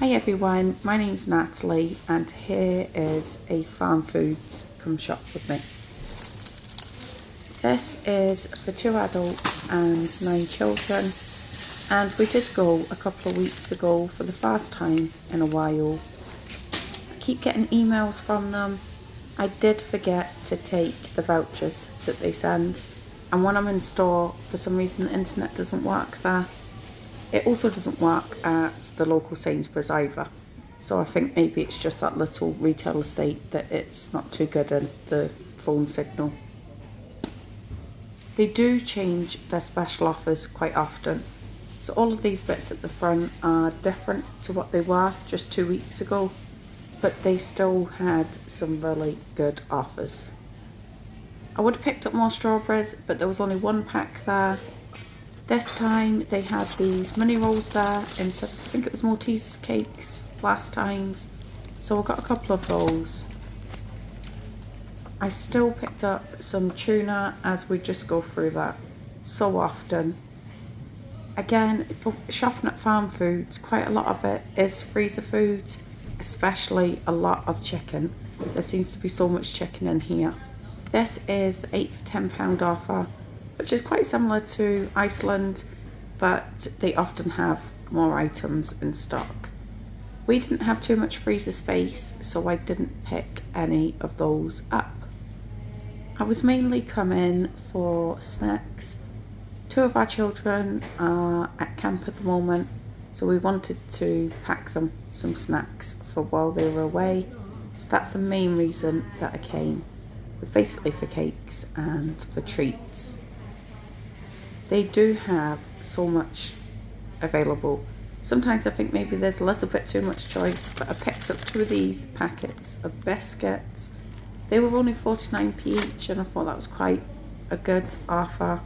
Hi everyone, my name's Natalie and here is a Farmfoods come shop with me. This is for 2 adults and 9 children, and we did go a couple of weeks ago for the first time in a while. I keep getting emails from them. I did forget to take the vouchers that they send, and when I'm in store, for some reason the internet doesn't work there. It also doesn't work at the local Sainsbury's either. So I think maybe it's just that little retail estate that it's not too good in the phone signal. They do change their special offers quite often. So all of these bits at the front are different to what they were just 2 weeks ago, but they still had some really good offers. I would have picked up more strawberries, but there was only one pack there. This time they had these mini rolls there instead of, I think it was Maltesers cakes last times. So I got a couple of those. I still picked up some tuna as we just go through that so often. Again, for shopping at Farmfoods, quite a lot of it is freezer food, especially a lot of chicken. There seems to be so much chicken in here. This is the 8 for £10 offer, which is quite similar to Iceland, but they often have more items in stock. We didn't have too much freezer space, so I didn't pick any of those up. I was mainly coming for snacks. 2 of our children are at camp at the moment, so we wanted to pack them some snacks for while they were away. So that's the main reason that I came. It was basically for cakes and for treats. They do have so much available. Sometimes I think maybe there's a little bit too much choice, but I picked up 2 of these packets of biscuits. They were only 49p each, and I thought that was quite a good offer.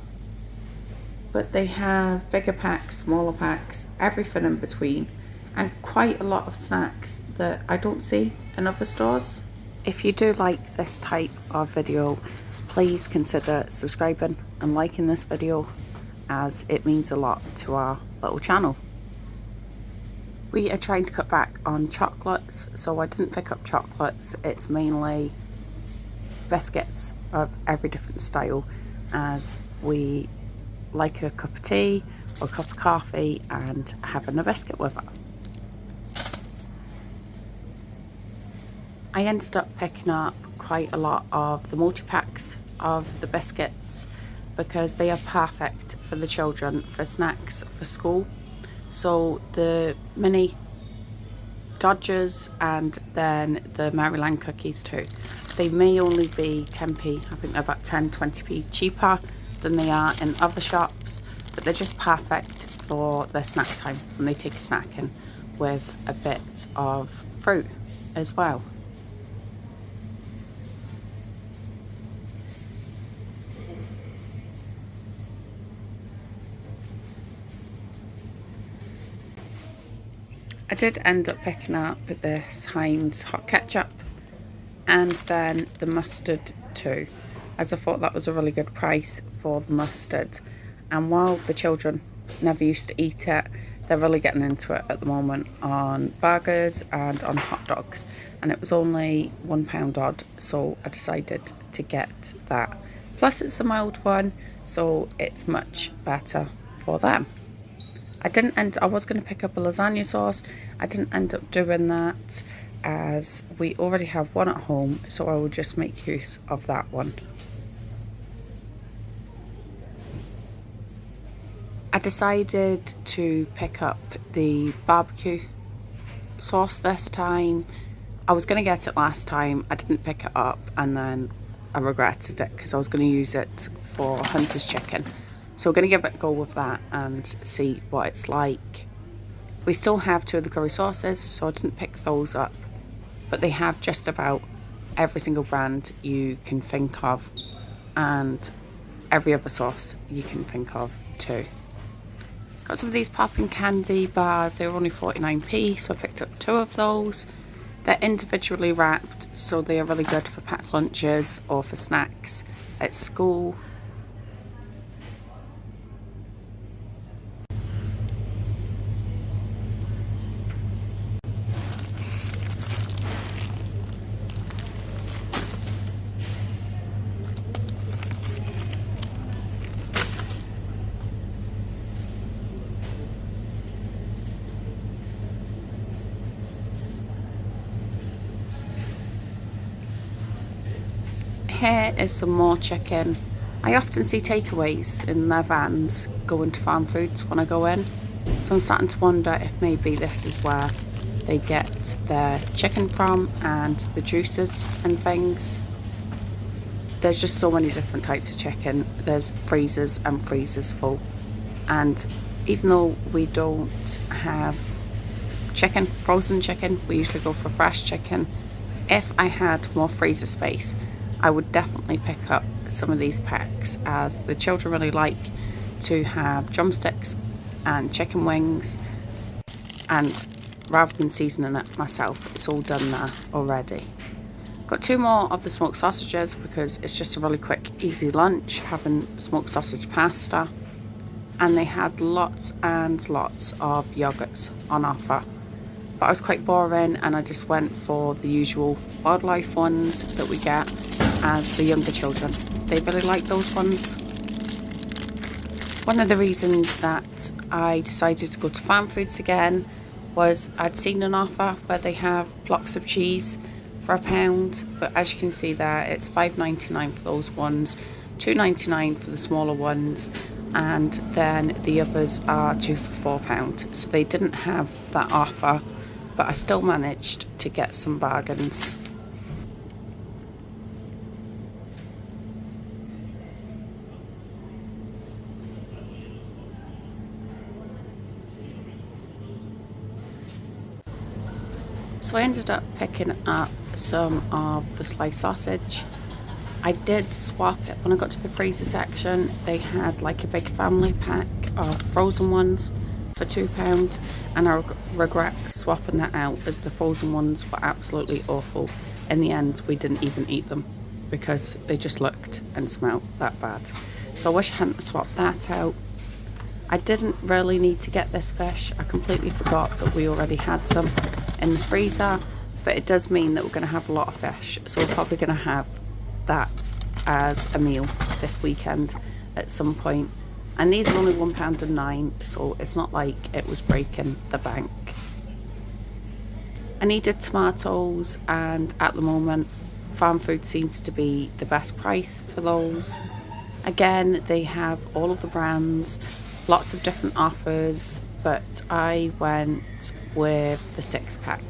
But they have bigger packs, smaller packs, everything in between, and quite a lot of snacks that I don't see in other stores. If you do like this type of video, please consider subscribing and liking this video, as it means a lot to our little channel. We are trying to cut back on chocolates, so I didn't pick up chocolates. It's mainly biscuits of every different style, as we like a cup of tea or a cup of coffee and having a biscuit with it. I ended up picking up quite a lot of the multi-packs of the biscuits because they are perfect for the children for snacks for school. So the mini Dodgers and then the Maryland cookies too. They may only be 10p, I think they're about 10-20p cheaper than they are in other shops, but they're just perfect for their snack time when they take a snack in with a bit of fruit as well. I did end up picking up this Heinz hot ketchup and then the mustard too, as I thought that was a really good price for the mustard. And while the children never used to eat it, they're really getting into it at the moment on burgers and on hot dogs. And it was only £1 odd, so I decided to get that. Plus it's a mild one, so it's much better for them. I was going to pick up a lasagna sauce. I didn't end up doing that as we already have one at home, so I will just make use of that one. I decided to pick up the barbecue sauce this time. I was going to get it last time. I didn't pick it up and then I regretted it because I was going to use it for Hunter's chicken. So we're going to give it a go with that and see what it's like. We still have 2 of the curry sauces, so I didn't pick those up. But they have just about every single brand you can think of and every other sauce you can think of too. Got some of these popping candy bars. They were only 49p, so I picked up 2 of those. They're individually wrapped, so they are really good for packed lunches or for snacks at school. here is some more chicken. I often see takeaways in their vans going to Farmfoods when I go in, so I'm starting to wonder if maybe this is where they get their chicken from and the juices and things. There's just so many different types of chicken. There's freezers and freezers full, and even though we don't have chicken, frozen chicken, we usually go for fresh chicken. If I had more freezer space, I would definitely pick up some of these packs, as the children really like to have drumsticks and chicken wings, and rather than seasoning it myself, it's all done there already. Got 2 more of the smoked sausages because it's just a really quick, easy lunch having smoked sausage pasta. And they had lots and lots of yogurts on offer, but I was quite boring and I just went for the usual wildlife ones that we get as the younger children. They really like those ones. One of the reasons that I decided to go to Farmfoods again was I'd seen an offer where they have blocks of cheese for £1, but as you can see there, it's £5.99 for those ones, £2.99 for the smaller ones, and then the others are 2 for £4. So they didn't have that offer, but I still managed to get some bargains. So I ended up picking up some of the sliced sausage. I did swap it when I got to the freezer section. They had like a big family pack of frozen ones for £2, and I regret swapping that out as the frozen ones were absolutely awful. In the end, we didn't even eat them because they just looked and smelled that bad. So I wish I hadn't swapped that out. I didn't really need to get this fish. I completely forgot that we already had some in the freezer, but it does mean that we're going to have a lot of fish, so we're probably going to have that as a meal this weekend at some point. And these are only £1.09, so it's not like it was breaking the bank. I needed tomatoes, and at the moment Farmfood seems to be the best price for those. Again, they have all of the brands, lots of different offers, but I went with the 6-pack.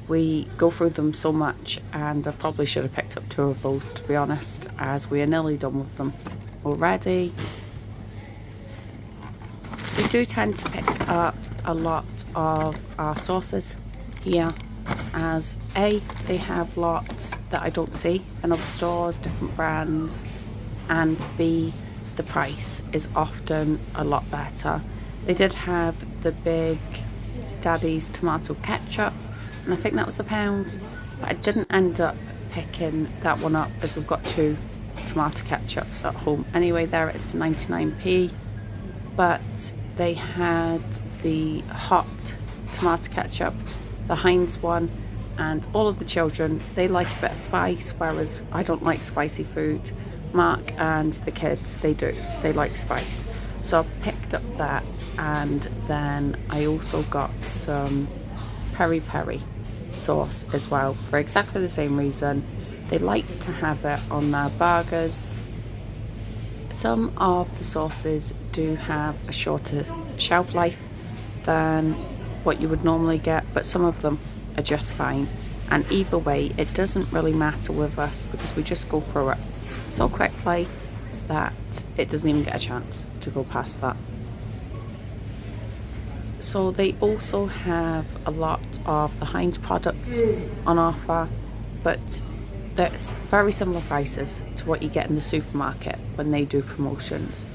We go through them so much, and I probably should have picked up 2 of those, to be honest, as we are nearly done with them already. We do tend to pick up a lot of our sauces here, as A, they have lots that I don't see in other stores, different brands, and B, the price is often a lot better. They did have the Big Daddy's tomato ketchup, and I think that was £1, but I didn't end up picking that one up as we've got 2 tomato ketchups at home. Anyway, there it is for 99p, but they had the hot tomato ketchup, the Heinz one, and all of the children, they like a bit of spice, whereas I don't like spicy food. Mark and the kids, they do, they like spice. So I picked up that, and then I also got some peri peri sauce as well for exactly the same reason. They like to have it on their burgers. Some of the sauces do have a shorter shelf life than what you would normally get, but some of them are just fine. And either way, it doesn't really matter with us because we just go through it so quickly that it doesn't even get a chance to go past that. So they also have a lot of the Heinz products on offer, but there's very similar prices to what you get in the supermarket when they do promotions.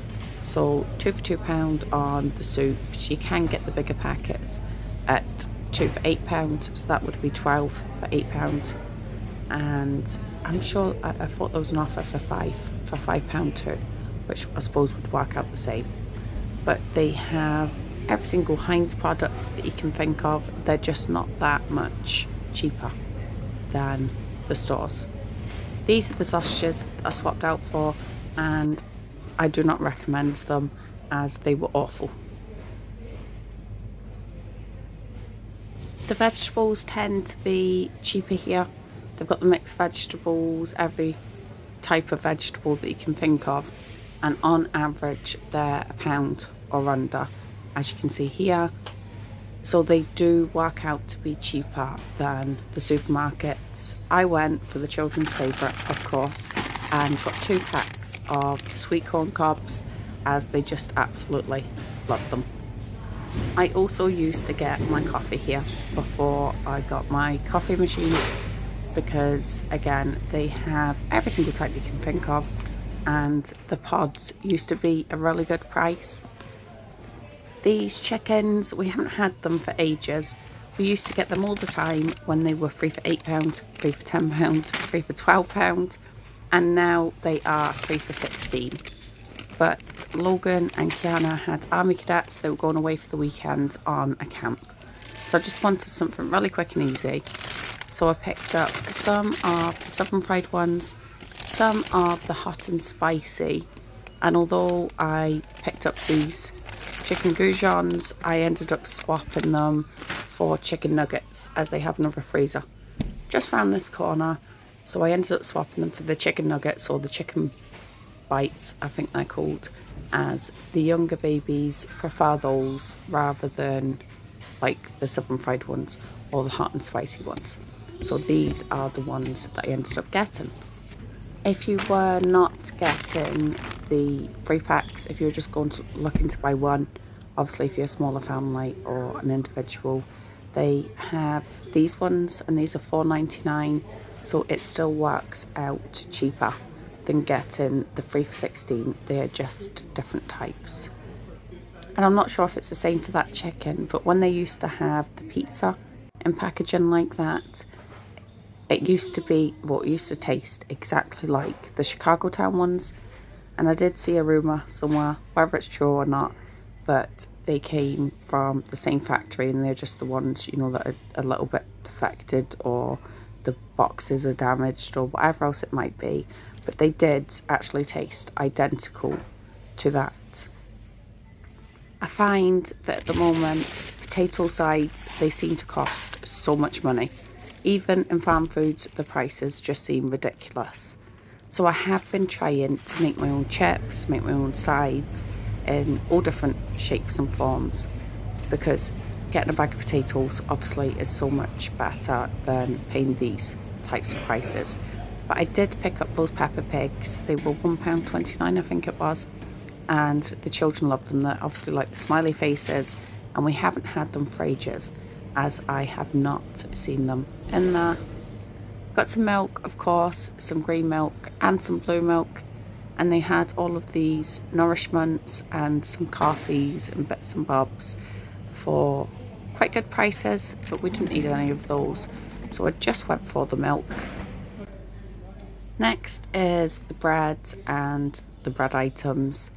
So 2 for £2 on the soups. You can get the bigger packets at 2 for £8, so that would be 12 for £8. And I'm sure I thought there was an offer for £5 too, which I suppose would work out the same. But they have every single Heinz product that you can think of. They're just not that much cheaper than the stores. These are the sausages that I swapped out for, and I do not recommend them as they were awful. The vegetables tend to be cheaper here. They've got the mixed vegetables, every type of vegetable that you can think of, and on average they're £1 or under, as you can see here. So they do work out to be cheaper than the supermarkets. I went for the children's favourite, of course, and got 2 packs of sweet corn cobs, as they just absolutely love them. I also used to get my coffee here before I got my coffee machine, because again, they have every single type you can think of, and the pods used to be a really good price. These chickens, we haven't had them for ages. We used to get them all the time when they were 3 for £8, 3 for £10, 3 for £12, and now they are 3 for £16. But Logan and Kiana had army cadets. They were going away for the weekend on a camp. So I just wanted something really quick and easy. So I picked up some of the southern fried ones, some of the hot and spicy, and although I picked up these chicken goujons, I ended up swapping them for chicken nuggets, as they have another freezer just round this corner. So I ended up swapping them for the chicken nuggets, or the chicken bites I think they're called, as the younger babies prefer those rather than like the southern fried ones or the hot and spicy ones. So these are the ones that I ended up getting. If you were not getting the 3 packs, if you were just looking to buy one, obviously if you're a smaller family or an individual, they have these ones, and these are £4.99, so it still works out cheaper than getting the 3 for £16. They are just different types. And I'm not sure if it's the same for that chicken, but when they used to have the pizza in packaging like that, it used to taste exactly like the Chicago Town ones. And I did see a rumour somewhere, whether it's true or not, but they came from the same factory, and they're just the ones, you know, that are a little bit defected, or the boxes are damaged, or whatever else it might be. But they did actually taste identical to that. I find that at the moment, potato sides, they seem to cost so much money. Even in Farmfoods, the prices just seem ridiculous. So I have been trying to make my own chips, make my own sides in all different shapes and forms, because getting a bag of potatoes obviously is so much better than paying these types of prices. But I did pick up those Peppa Pigs. They were £1.29, I think it was, and the children love them. They're obviously like the smiley faces, and we haven't had them for ages, as I have not seen them in there. Got some milk, of course, some green milk and some blue milk, and they had all of these nourishments and some coffees and bits and bobs for quite good prices, but we didn't need any of those, so I just went for the milk. Next is the bread and the bread items.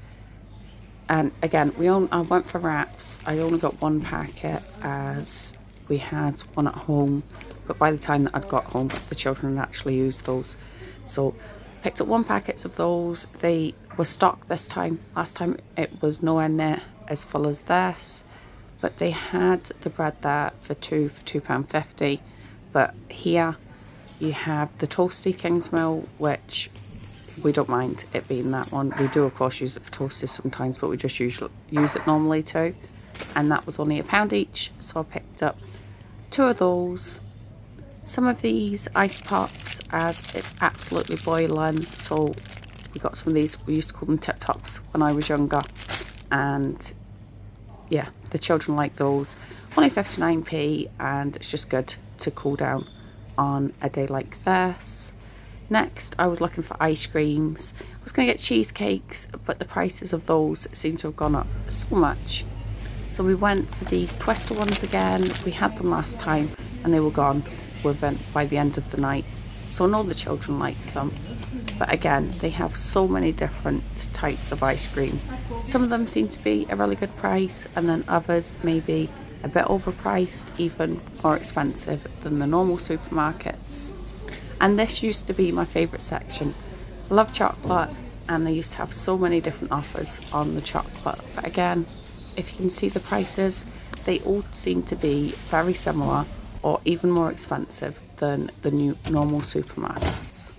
And again, I went for wraps. I only got 1 packet, as we had one at home, but by the time that I'd got home, the children had actually used those. So picked up 1 packet of those. They were stocked this time. Last time it was nowhere near as full as this, but they had the bread there for £2.50. But here you have the toasty Kingsmill, which we don't mind it being that one. We do of course use it for toasties sometimes, but we just usually use it normally too. And that was only £1 each, so I picked up 2 of those. Some of these ice pops, as it's absolutely boiling, so we got some of these. We used to call them tip tops when I was younger, and yeah, the children like those. Only 59p, and it's just good to cool down on a day like this. Next, I was looking for ice creams. I was going to get cheesecakes, but the prices of those seem to have gone up so much. So we went for these Twister ones again. We had them last time and they were gone by the end of the night. So I know the children like them. But again, they have so many different types of ice cream. Some of them seem to be a really good price, and then others maybe a bit overpriced, even more expensive than the normal supermarkets. And this used to be my favourite section. I love chocolate, and they used to have so many different offers on the chocolate. But again, if you can see the prices, they all seem to be very similar or even more expensive than the new normal supermarkets.